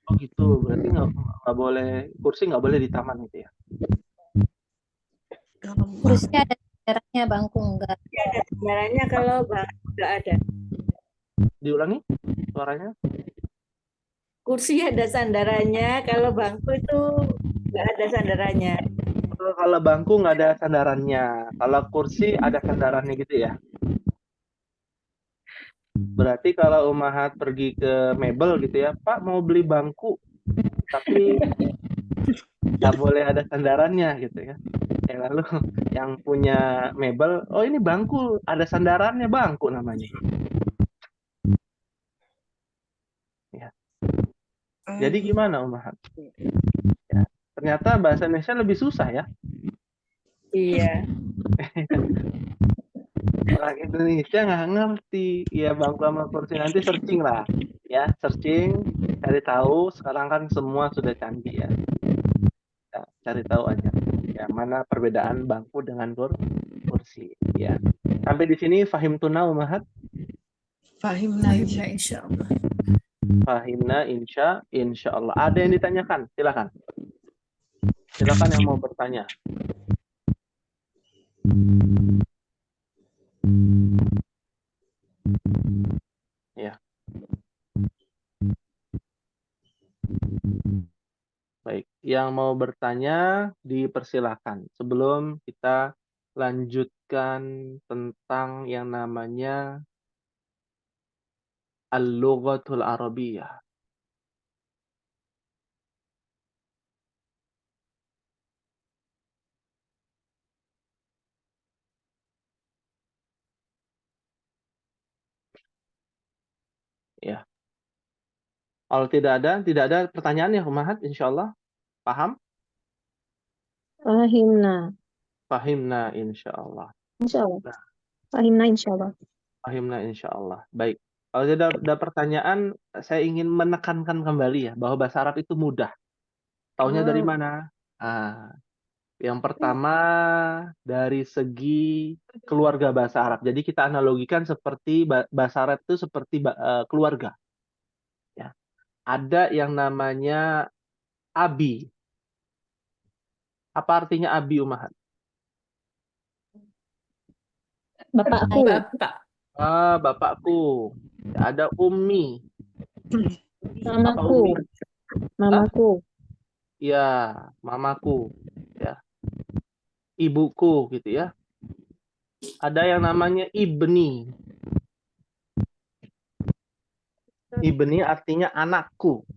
A: Oh gitu, berarti nggak boleh, kursi nggak boleh di taman gitu ya?
B: Kalau
F: Kursi ada sejarahnya, bangku enggak.
E: Ada sebenarnya kalau bangku nggak ada.
A: Diulangi suaranya?
E: Kursi ada sandarannya, kalau bangku itu nggak ada sandarannya.
A: Kalau bangku nggak ada sandarannya, kalau kursi ada sandarannya gitu ya? Berarti kalau Umahat pergi ke mebel gitu ya, Pak mau beli bangku, tapi nggak boleh ada sandarannya gitu ya. Ya lalu yang punya mebel, oh ini bangku, ada sandarannya, bangku namanya. Ya. Jadi gimana Umahat? Ya. Ternyata bahasa Indonesia lebih susah ya.
E: Iya.
A: Orang Indonesia nggak ngerti ya bangku sama kursi. Nanti searching lah ya, searching cari tahu. Sekarang kan semua sudah canggih ya, cari tahu aja ya mana perbedaan bangku dengan kursi ya. Sampai di sini fahim tuna Umahat?
B: Fahimna.
C: Fahimna insyaallah.
A: Fahimna insya Allah. Ada yang ditanyakan? Silakan yang mau bertanya. Ya. Baik, yang mau bertanya dipersilakan. Sebelum kita lanjutkan tentang yang namanya Al-Lughatul Arabiyah. Ya. Kalau tidak ada pertanyaan ya, Umahat, insyaallah. Paham?
D: Fahimna.
A: Fahimna insyaallah.
D: Insyaallah.
A: Nah,
D: Fahimna insyaallah.
A: fahimna insyaallah. Baik. Kalau tidak ada pertanyaan, saya ingin menekankan kembali ya bahwa bahasa Arab itu mudah. Taunya dari mana? Yang pertama dari segi keluarga bahasa Arab. Jadi kita analogikan seperti bahasa Arab itu seperti keluarga. Ya. Ada yang namanya abi. Apa artinya abi, Umahat?
D: Bapakku.
C: Bapak.
A: Bapakku. Ya, ada ummi. Apa
D: Mamaku.
A: ummi?
D: Mamaku.
A: Ya, mamaku. Ya. Ibuku gitu ya. Ada yang namanya ibni. Ibni artinya anakku.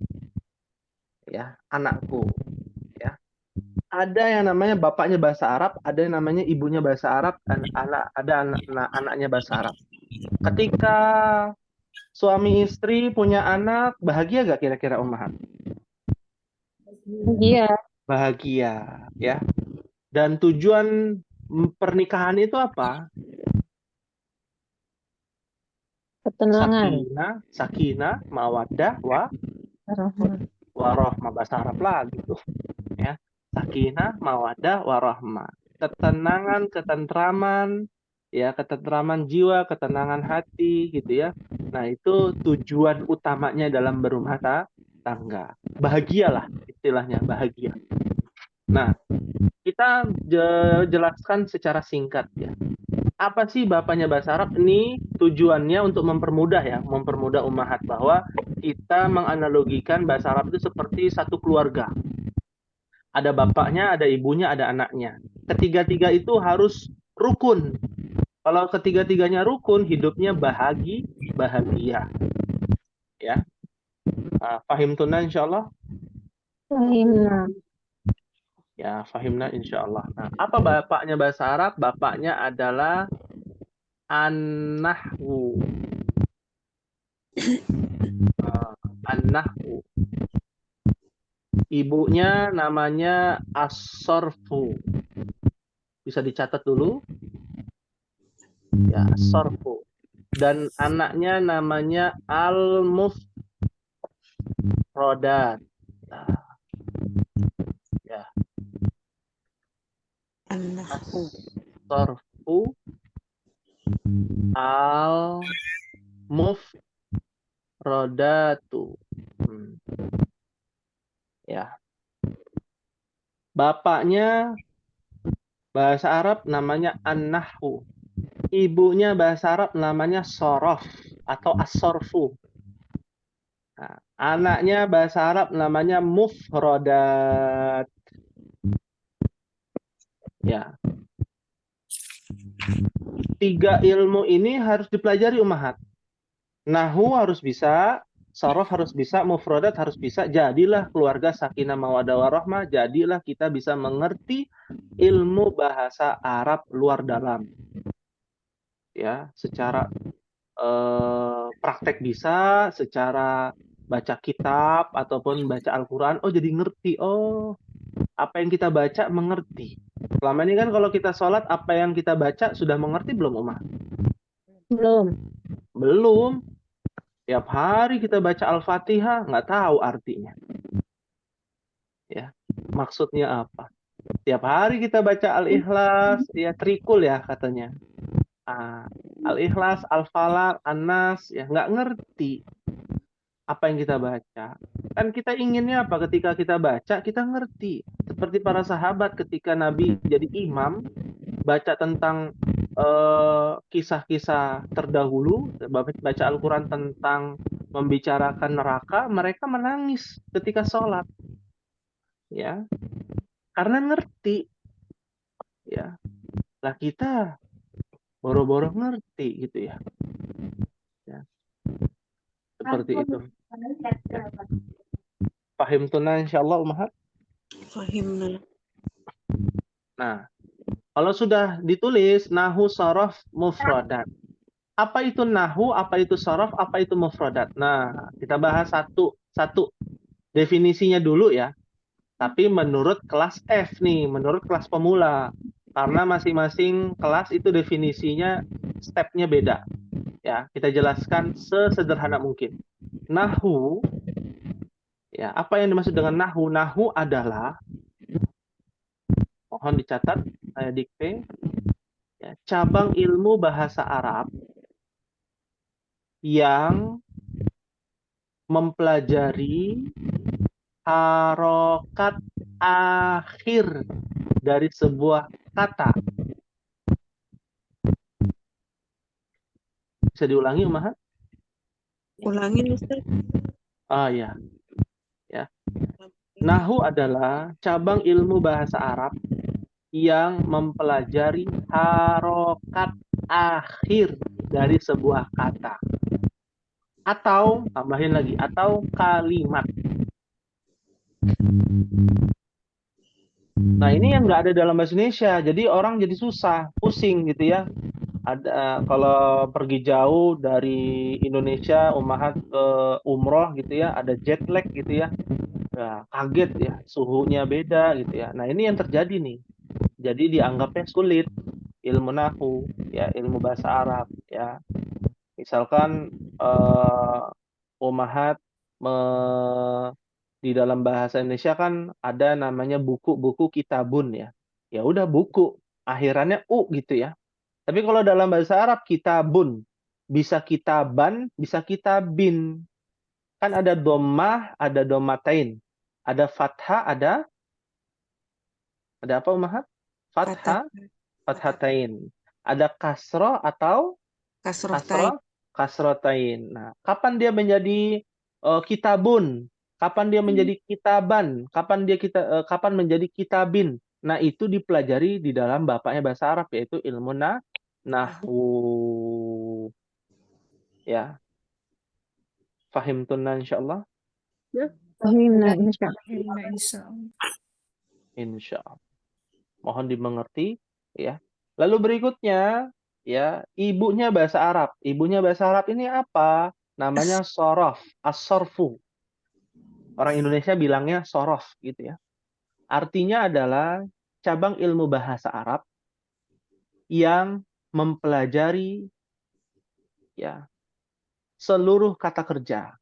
A: Ya, anakku. Ya. Ada yang namanya bapaknya bahasa Arab, ada yang namanya ibunya bahasa Arab, dan anaknya bahasa Arab. Ketika suami istri punya anak, bahagia gak kira-kira Ummahat?
D: Iya.
A: Bahagia, ya. Dan tujuan pernikahan itu apa?
D: Ketenangan.
A: Sakinah, mawaddah, warahmah, bahasa Arab lah gitu. Ya. Sakinah, mawaddah, warahmah. Ketenangan, ketentraman, ya, ketentraman jiwa, ketenangan hati gitu ya. Nah, itu tujuan utamanya dalam berumah tangga. Bahagialah istilahnya, bahagia. Nah, kita jelaskan secara singkat ya. Apa sih bapaknya bahasa Arab? Ini tujuannya untuk mempermudah ya, mempermudah ummahat bahwa kita menganalogikan bahasa Arab itu seperti satu keluarga. Ada bapaknya, ada ibunya, ada anaknya. Ketiga-tiga itu harus rukun. Kalau ketiga-tiganya rukun, hidupnya bahagia. Ya, fahim tunan insyaallah.
D: Fahimna.
A: Ya, fahimna insyaallah. Nah, apa bapaknya bahasa Arab? Bapaknya adalah an-nahwu. An-nahwu. Ibunya namanya as-sarfu. Bisa dicatat dulu. Ya, as-sarfu. Dan anaknya namanya al-mufradat. Nah, ya.
B: An-nahwu.
A: As-sarfu al-mufradatu. Ya. Bapaknya bahasa Arab namanya an-nahwu. Ibunya bahasa Arab namanya sorof atau as-sorfu. Nah, anaknya bahasa Arab namanya mufradat. Ya. Tiga ilmu ini harus dipelajari ummahat. Nahwu harus bisa, sorof harus bisa, mufradat harus bisa. Jadilah keluarga sakinah mawaddah warahmah, jadilah kita bisa mengerti ilmu bahasa Arab luar dalam. Ya, secara praktek bisa, secara baca kitab ataupun baca Al-Quran, oh jadi ngerti, oh apa yang kita baca mengerti. Selama ini kan kalau kita sholat, apa yang kita baca sudah mengerti belum Umar?
D: Belum.
A: Belum. Tiap hari kita baca Al-Fatihah, nggak tahu artinya. Ya, maksudnya apa? Tiap hari kita baca Al-Ikhlas, ya trikul ya katanya. Al-Ikhlas, Al-Falaq, An-Nas, ya nggak ngerti apa yang kita baca. Kan kita inginnya apa? Ketika kita baca, kita ngerti. Seperti para sahabat ketika Nabi jadi imam, baca tentang kisah-kisah terdahulu, baca Al-Quran tentang membicarakan neraka, mereka menangis ketika sholat. Ya, karena ngerti. Ya, lah kita boro-boro ngerti gitu ya. Ya. Seperti itu. Ya. Fahim tuna insyaallah ummahat.
B: Fahimna.
A: Nah, kalau sudah ditulis nahu sorof mufradat. Apa itu nahu, apa itu sorof, apa itu mufradat? Nah, kita bahas satu definisinya dulu ya. Tapi menurut kelas F nih, menurut kelas pemula. Karena masing-masing kelas itu definisinya stepnya beda. Ya, kita jelaskan sesederhana mungkin. Nahu, ya, apa yang dimaksud dengan nahu? Nahu adalah, mohon dicatat, saya dikte, ya, cabang ilmu bahasa Arab yang mempelajari harokat akhir dari sebuah kata. Bisa diulangi, Ummahat?
B: Ulangin Ustaz.
A: Ya. Ya. Nahu adalah cabang ilmu bahasa Arab yang mempelajari harokat akhir dari sebuah kata. Atau, tambahin lagi, atau kalimat. Nah, ini yang nggak ada dalam bahasa Indonesia. Jadi orang jadi susah, pusing gitu ya. Ada kalau pergi jauh dari Indonesia, ummahat ke umroh gitu ya, ada jet lag gitu ya. Nah, kaget ya, suhunya beda gitu ya. Nah, ini yang terjadi nih. Jadi dianggapnya sulit ilmu nahwu, ya, ilmu bahasa Arab ya. Misalkan ummahat di dalam bahasa Indonesia kan ada namanya buku-buku kitabun ya. Ya udah buku, akhirannya u gitu ya. Tapi kalau dalam bahasa Arab kitabun, bisa kitaban, bisa kitabin. Kan ada dhammah, ada dhammatain. Ada fathah, ada apa ummahat? Fathah, fathatain. Ada kasroh atau
B: Kasrotain.
A: kasrotain. Nah, kapan dia menjadi kitabun? Kapan dia menjadi kitaban? Kapan menjadi kitabin? Nah, itu dipelajari di dalam bapaknya bahasa Arab, yaitu ilmu nahwu. Ya, fahimtunna insyaallah.
D: Fahimna insya
C: Inna insyaallah.
A: Insyaallah. Mohon dimengerti, ya. Lalu berikutnya, ya, ibunya bahasa Arab. Ibunya bahasa Arab ini apa? Namanya sorof, as-sorfu. Orang Indonesia bilangnya sorof, gitu ya. Artinya adalah cabang ilmu bahasa Arab yang mempelajari, ya, seluruh kata kerja.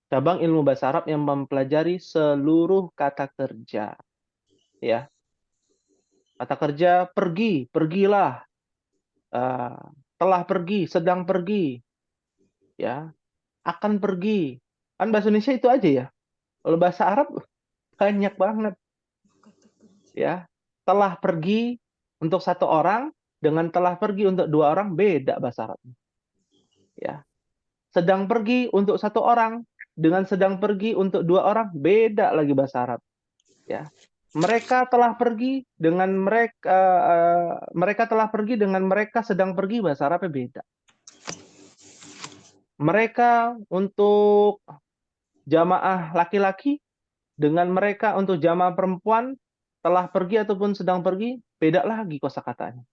A: Cabang ilmu bahasa Arab yang mempelajari seluruh kata kerja, ya. Kata kerja pergi, pergilah, telah pergi, sedang pergi, ya, akan pergi. Kan bahasa Indonesia itu aja ya. Kalau bahasa Arab banyak banget, ya. Telah pergi untuk satu orang dengan telah pergi untuk dua orang beda bahasa Arabnya. Ya. Sedang pergi untuk satu orang dengan sedang pergi untuk dua orang beda lagi bahasa Arab. Ya. Mereka telah pergi dengan mereka telah pergi dengan mereka sedang pergi bahasa Arabnya beda. Mereka untuk jamaah laki-laki dengan mereka untuk jamaah perempuan telah pergi ataupun sedang pergi beda lagi kosakatanya.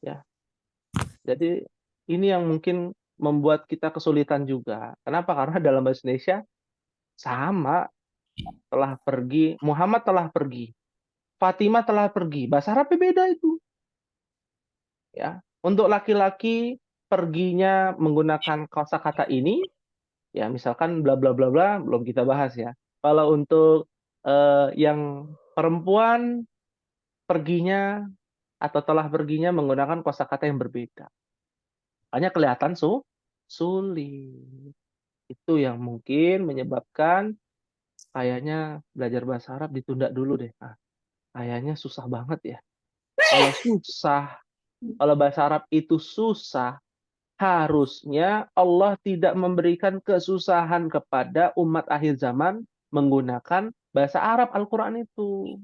A: Ya. Jadi ini yang mungkin membuat kita kesulitan juga. Kenapa? Karena dalam bahasa Indonesia sama, telah pergi, Muhammad telah pergi, Fatimah telah pergi. Bahasa Arabnya beda itu. Ya. Untuk laki-laki perginya menggunakan kosakata ini, ya misalkan bla bla bla bla, belum kita bahas ya. Kalau untuk yang perempuan perginya atau telah perginya menggunakan kosakata yang berbeda. Makanya kelihatan sulit. Itu yang mungkin menyebabkan kayaknya belajar bahasa Arab ditunda dulu deh. Nah, kayaknya susah banget ya. Kalau susah, kalau bahasa Arab itu susah, harusnya Allah tidak memberikan kesusahan kepada umat akhir zaman menggunakan bahasa Arab Al-Quran itu.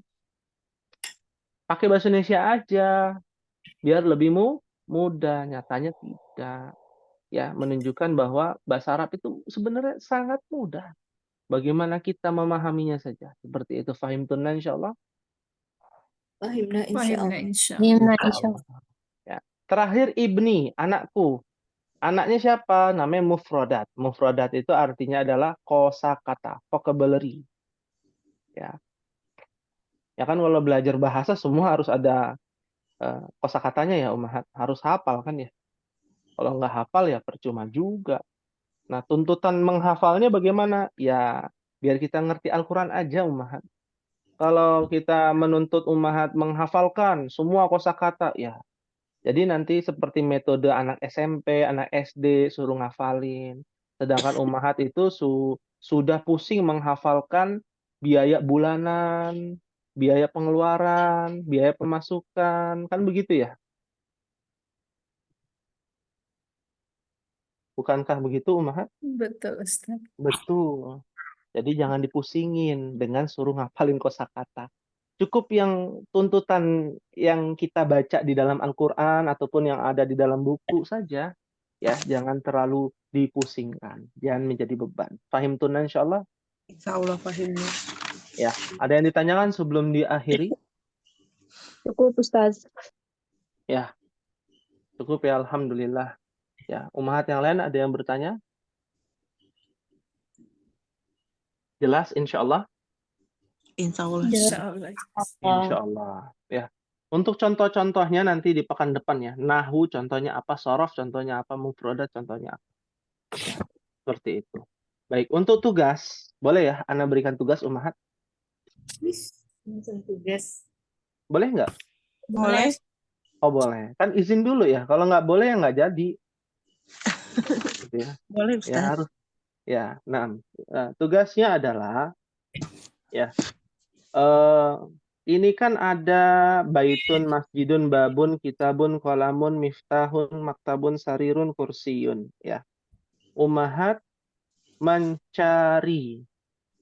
A: Pakai bahasa Indonesia aja, biar lebih mudah. Nyatanya tidak. Ya, menunjukkan bahwa bahasa Arab itu sebenarnya sangat mudah. Bagaimana kita memahaminya saja. Seperti itu. Fahimtunna insyaallah.
B: Fahimna
C: Fahimna
B: insyaallah.
C: insyaallah.
D: Insya
A: Ya. Terakhir ibni, anakku. Anaknya siapa? Namanya mufrodat. Mufrodat itu artinya adalah kosakata, vocabulary. Ya. Ya kan kalau belajar bahasa semua harus ada kosakatanya ya, Ummahat. Harus hafal kan ya. Kalau nggak hafal ya percuma juga. Nah, tuntutan menghafalnya bagaimana? Ya, biar kita ngerti Al-Quran aja, Ummahat. Kalau kita menuntut Ummahat menghafalkan semua kosakata, ya. Jadi nanti seperti metode anak SMP, anak SD, suruh ngafalin. Sedangkan Ummahat itu sudah pusing menghafalkan biaya bulanan, biaya pengeluaran, biaya pemasukan. Kan begitu ya? Bukankah begitu, Ummahat?
C: Betul, Ustaz.
A: Betul. Jadi jangan dipusingin dengan suruh ngapalin kosakata. Cukup yang tuntutan yang kita baca di dalam Al-Quran ataupun yang ada di dalam buku saja. Ya, jangan terlalu dipusingkan. Jangan menjadi beban. Fahim tunna insyaallah.
B: Insyaallah fahimna.
A: Ya, ada yang ditanyakan sebelum diakhiri?
D: Cukup Ustaz.
A: Ya, cukup ya, alhamdulillah. Ya, Ummahat yang lain ada yang bertanya? Jelas insyaallah?
B: Insyaallah.
C: Insyaallah.
A: Insyaallah. Ya. Untuk contoh-contohnya nanti di pekan depan ya. Nahwu contohnya apa, sorof contohnya apa, mufradat contohnya apa. Ya, seperti itu. Baik, untuk tugas, boleh ya Ana berikan tugas Ummahat?
E: Langsung tugas.
A: Boleh nggak?
B: Boleh.
A: Oh boleh. Kan izin dulu ya. Kalau nggak boleh ya nggak jadi. Gitu ya.
B: Boleh
A: Ya
B: Ustaz.
A: harus. Ya, nah, tugasnya adalah ya ini kan ada baitun, masjidun, babun, kitabun, kolamun, miftahun, maktabun, sarirun, kursiyun. Ya. Ummahat mencari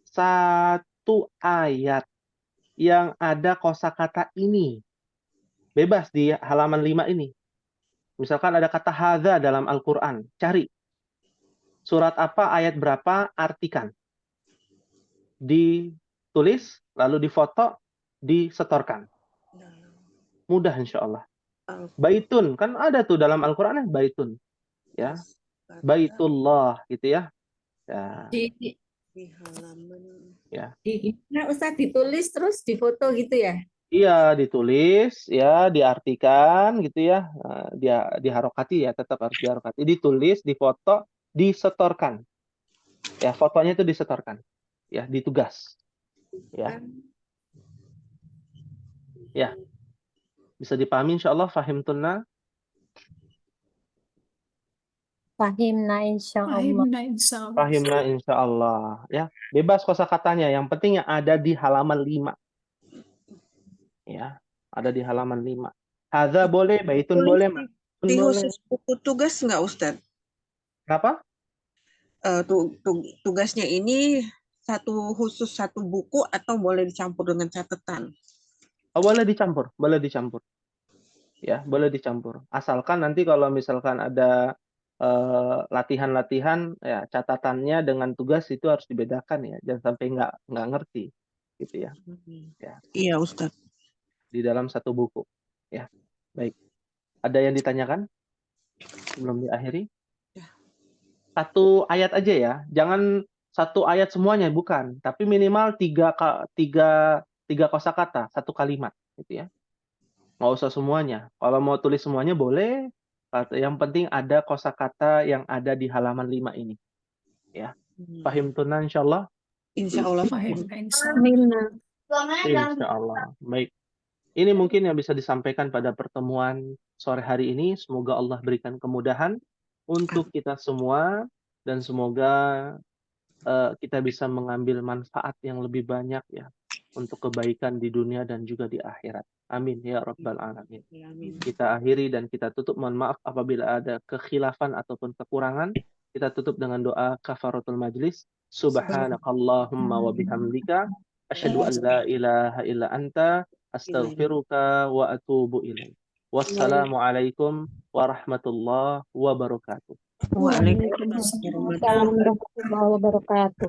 A: satu ayat yang ada kosakata ini. Bebas di halaman 5 ini. Misalkan ada kata hadza dalam Al-Quran. Cari. Surat apa, ayat berapa, artikan. Ditulis, lalu difoto, disetorkan. Mudah insya Allah. Baitun, kan ada tuh dalam Al-Quran, baitun. Ya. Baitullah, gitu ya. Ya.
E: Di
B: halaman.
E: nah Ustaz ditulis terus difoto gitu ya?
A: Iya, ditulis, ya, diartikan, gitu ya. Dia diharokati ya, tetap harus diharokati. Ditulis, difoto, disetorkan. Ya, fotonya itu disetorkan. Ya, ditugas. Ya. Ya. Bisa dipahami insyaallah, fahimtunna?
F: Fahimna insyaallah.
C: Fahimna insyaallah.
A: Fahimna insyaallah. Ya, bebas kosakatanya. Yang penting yang ada di halaman 5. Ya, ada di halaman 5. Hadza boleh, baitun boleh,
B: Di
A: boleh.
B: khusus buku tugas nggak Ustadz?
A: Kenapa?
B: Tugasnya ini khusus satu buku atau boleh dicampur dengan catatan?
A: Oh, boleh dicampur. Ya, boleh dicampur. Asalkan nanti kalau misalkan ada latihan-latihan, ya catatannya dengan tugas itu harus dibedakan ya, jangan sampai nggak ngerti, gitu ya. Ya.
B: Iya Ustadz.
A: Di dalam satu buku. Ya, baik. Ada yang ditanyakan sebelum diakhiri? Satu ayat aja ya, jangan satu ayat semuanya, bukan. Tapi minimal tiga kosakata, satu kalimat, gitu ya. Nggak usah semuanya. Kalau mau tulis semuanya boleh. Yang penting ada kosakata yang ada di halaman 5 ini. Ya. Fahimtuna insyaallah.
B: Insyaallah.
C: Fahimna insyaallah.
D: Fahimna.
A: Insyaallah. Baik. Ini mungkin yang bisa disampaikan pada pertemuan sore hari ini. Semoga Allah berikan kemudahan untuk kita semua dan semoga kita bisa mengambil manfaat yang lebih banyak ya untuk kebaikan di dunia dan juga di akhirat. Amin ya rabbal alamin. Kita akhiri dan kita tutup. Mohon maaf apabila ada kekhilafan ataupun kekurangan. Kita tutup dengan doa kafaratul majlis. Subhanakallahumma wa bihamdika asyhadu an la ilaha illa anta astaghfiruka wa atubu ilaik. Wassalamualaikum warahmatullahi wabarakatuh.
B: Waalaikumsalam.
D: Assalamualaikum warahmatullahi wabarakatuh.